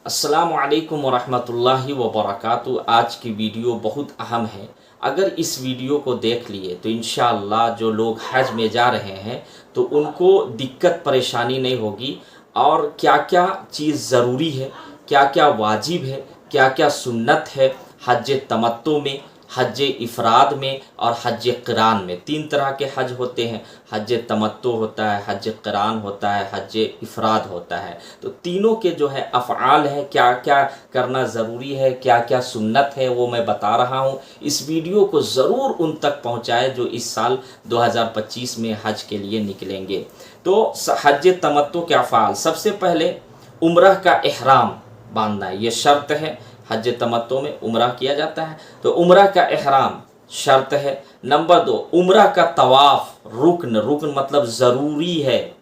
अस्सलामु अलैकुम वरहमतुल्लाहि वबरकातुहू। आज की वीडियो बहुत अहम है। अगर इस वीडियो को देख लिए तो इंशाअल्लाह जो लोग हज में जा रहे हैं तो उनको दिक्कत परेशानी नहीं होगी, और क्या क्या चीज़ ज़रूरी है, क्या क्या वाजिब है, क्या क्या सुन्नत है हज तमत्तु में, हज इफ़राद में और हज क़िरान में। तीन तरह के हज होते हैं, हज तमत्तु होता है, हज क़िरान होता है, हज इफ़राद होता है। तो तीनों के जो है अफ़आल है, क्या क्या करना ज़रूरी है, क्या क्या सुन्नत है, वो मैं बता रहा हूँ। इस वीडियो को ज़रूर उन तक पहुँचाए जो इस साल 2025 में हज के लिए निकलेंगे। तो हज तमत्तु के अफ़आल, सबसे पहले उम्रह का इहराम बांधना, ये शर्त है। हज तमत्तु में उम्रह किया जाता है तो उम्रह का इहराम शर्त है। नंबर 2, उम्रह का तवाफ़ रुकन, रुकन मतलब ज़रूरी है,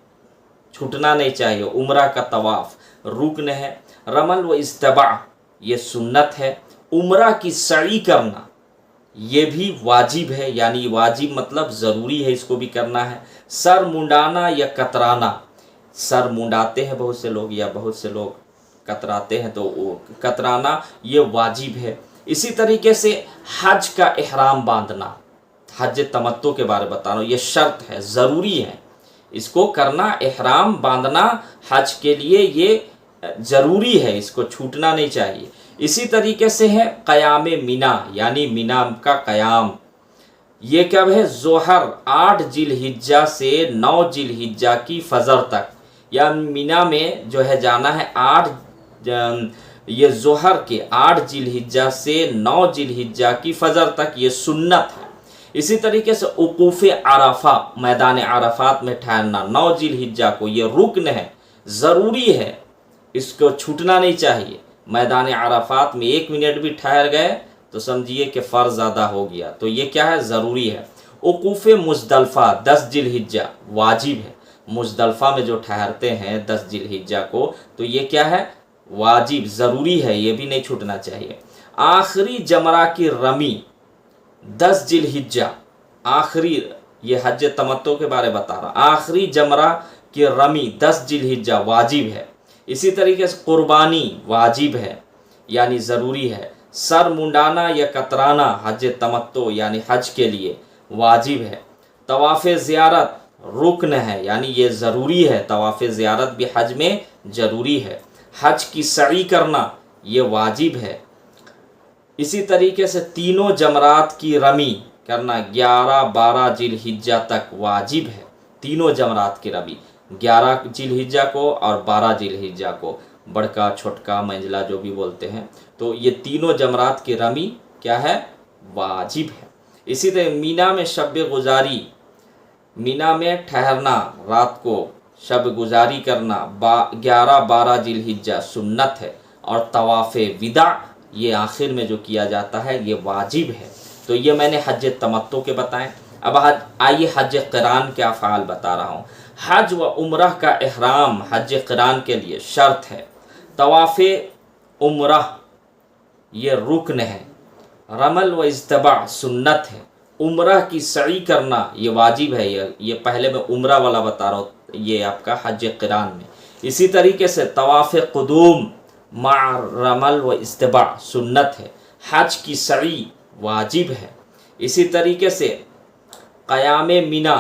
छूटना नहीं चाहिए। उम्रह का तवाफ़ रुकन है। रमल व इस्तबा ये सुन्नत है। उम्रह की सई करना ये भी वाजिब है, यानी वाजिब मतलब ज़रूरी है, इसको भी करना है। सर मुंडाना या कतराना, सर मुंडाते हैं बहुत से लोग या बहुत से लोग कतराते हैं, तो वो कतराना ये वाजिब है। इसी तरीके से हज का इहराम बांधना, हज तमत्तु के बारे में बता रहा हूँ, ये शर्त है, ज़रूरी है, इसको करना। इहराम बांधना हज के लिए ये ज़रूरी है, इसको छूटना नहीं चाहिए। इसी तरीके से है क़याम मिना, यानी मिना का क़याम। ये कब है? ज़ोहर 8 जिलहिज्जा से 9 जिलहिज्जा की फ़जर तक, या मिना में जो है जाना है ये ज़ोहर के 8 जिलहिज्जा से 9 जिलहिज्जा की फ़जर तक, ये सुन्नत है। इसी तरीके से उकूफ़ अरफा, मैदान अरफात में ठहरना 9 जिलहिज्जा को, ये रुकन है, ज़रूरी है, इसको छूटना नहीं चाहिए। मैदान अरफात में 1 मिनट भी ठहर गए तो समझिए कि फ़र्ज़ अदा हो गया, तो ये क्या है? ज़रूरी है। उकूफ़ मुज़दलफ़ा 10 जिलहिज्जा वाजिब है। मुज़दलफ़ा में जो ठहरते हैं 10 जिलहिज्जा को, तो ये क्या है? वाजिब, ज़रूरी है, ये भी नहीं छूटना चाहिए। आखिरी जमरा की रमी 10 जिलहिज्जा, आखिरी, ये हज तमत्तु के बारे बता रहा, आखिरी जमरा की रमी 10 जिलहिज्जा वाजिब है। इसी तरीके से कुर्बानी वाजिब है, यानी ज़रूरी है। सर मुंडाना या कतराना हज तमत्तु यानी हज के लिए वाजिब है। तवाफ़ ज़ियारत रुकन है, यानी ये ज़रूरी है, तवाफ़ ज़ियारत भी हज में ज़रूरी है। हज की सई करना ये वाजिब है। इसी तरीके से तीनों जमरात की रमी करना 11-12 जिलहिज्जा तक वाजिब है। तीनों जमरात की रमी 11 जिलहिज्जा को और 12 जिलहिज्जा को, बड़का छोटका मंझला जो भी बोलते हैं, तो ये तीनों जमरात की रमी क्या है? वाजिब है। इसी तरह मीना में शब गुजारी, मीना में ठहरना, रात को शब गुजारी करना 11-12 जिलहिज्जा सुन्नत है। और तवाफ़े विदा ये आखिर में जो किया जाता है ये वाजिब है। तो ये मैंने हज तमत्तु के बताएं। अब आइए हज क़िरान के अफ़आल बता रहा हूँ। हज व उम्रह का इहराम हज क़िरान के लिए शर्त है। तवाफ़ उम्रह ये रुकन है। रमल व इस्तबा सुन्नत है। उम्रह की सई करना ये वाजिब है। ये पहले मैं उम्रह वाला बता रहा हूँ, ये आपका हज क़िरान में। इसी तरीके से तवाफ़ क़ुदूम मा रमल व इस्तबा सुन्नत है। हज की सई वाजिब है। इसी तरीके से क़याम मिना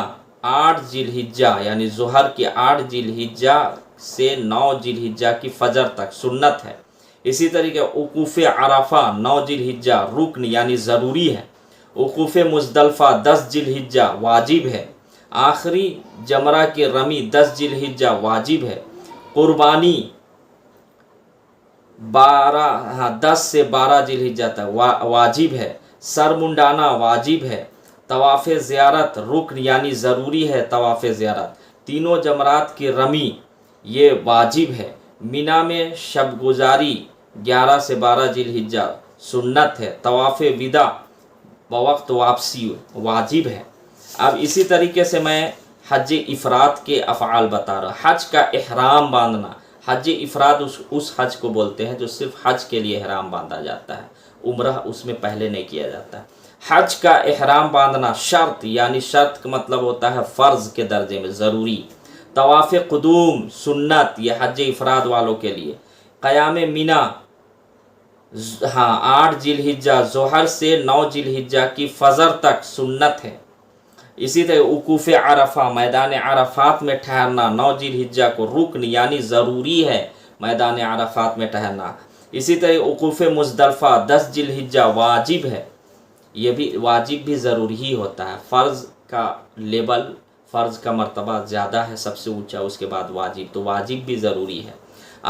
8 जिलहिज्जा यानी ज़ोहर के 8 जिलहिज्जा से 9 जिलहिज्जा की फ़जर तक सुन्नत है। इसी तरीके उकूफ़ अरफा 9 जिलहिज्जा रुकन यानी ज़रूरी है। उकूफ़ मुज़दलफ़ा 10 जिलहिज्जा वाजिब है। आखिरी जमरा की रमी 10 जिलहिज्जा वाजिब है। कुर्बानी 10 से 12 जिलहिज्जा तक वाजिब है। सर मुंडाना वाजिब है। तवाफ़ ज़ियारत रुकन यानी ज़रूरी है। तवाफ़ ज़ियारत तीनों जमरात की रमी ये वाजिब है। मिना में शब गुजारी 11 से 12 जिलहिज्जा सुन्नत है। तवाफ़ विदा बवक्त वापसी वाजिब है। अब इसी तरीके से मैं हज इफ़राद के अफ़आल बता रहा। हज का इहराम बांधना, हज इफ़राद उस हज को बोलते हैं जो सिर्फ हज के लिए इहराम बांधा जाता है, उम्रह उसमें पहले नहीं किया जाता है। हज का इहराम बांधना शर्त, यानी शर्त का मतलब होता है फ़र्ज़ के दर्जे में, ज़रूरी। तवाफ़ क़ुदूम सुन्नत, ये हज इफ़राद वालों के लिए। قیام مینا 8 ذی الحجہ ظہر سے 9 ذی الحجہ کی فجر تک سنت ہے۔ اسی طرح وقوف عرفہ، میدان عرفات میں ٹھہرنا 9 ذی الحجہ کو رکن یعنی ضروری ہے میدان عرفات میں ٹھہرنا۔ اسی طرح وقوف مزدلفہ 10 ذی الحجہ واجب ہے، یہ بھی واجب بھی ضروری ہی ہوتا ہے۔ فرض کا لیول، فرض کا مرتبہ زیادہ ہے، سب سے اونچا، اس کے بعد واجب، تو واجب بھی ضروری ہے۔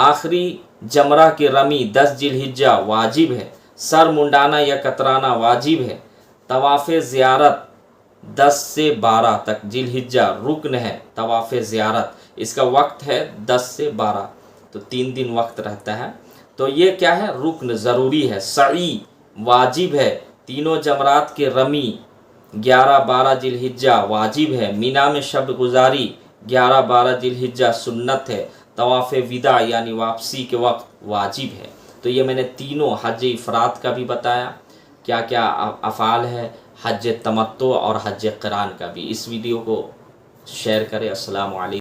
آخری جمرہ کی رمی 10 ذی الحجہ واجب ہے۔ سر منڈانا یا کترانا واجب ہے۔ طواف زیارت 10 سے 12 تک ذی الحجہ رکن ہے۔ طواف زیارت اس کا وقت ہے 10 سے 12، تو 3 دن وقت رہتا ہے، تو یہ کیا ہے؟ رکن ضروری ہے۔ سعی واجب ہے۔ تینوں جمرات کی رمی 11-12 ذی الحجہ واجب ہے۔ مینا میں شب گزاری 11-12 ذی الحجہ سنت ہے۔ طواف وداع یعنی واپسی کے وقت واجب ہے۔ تو یہ میں نے تینوں حج افراد کا بھی بتایا، کیا کیا افعال ہے، حج تمتع اور حج قران کا بھی۔ اس ویڈیو کو شیئر کریں۔ السلام علیکم۔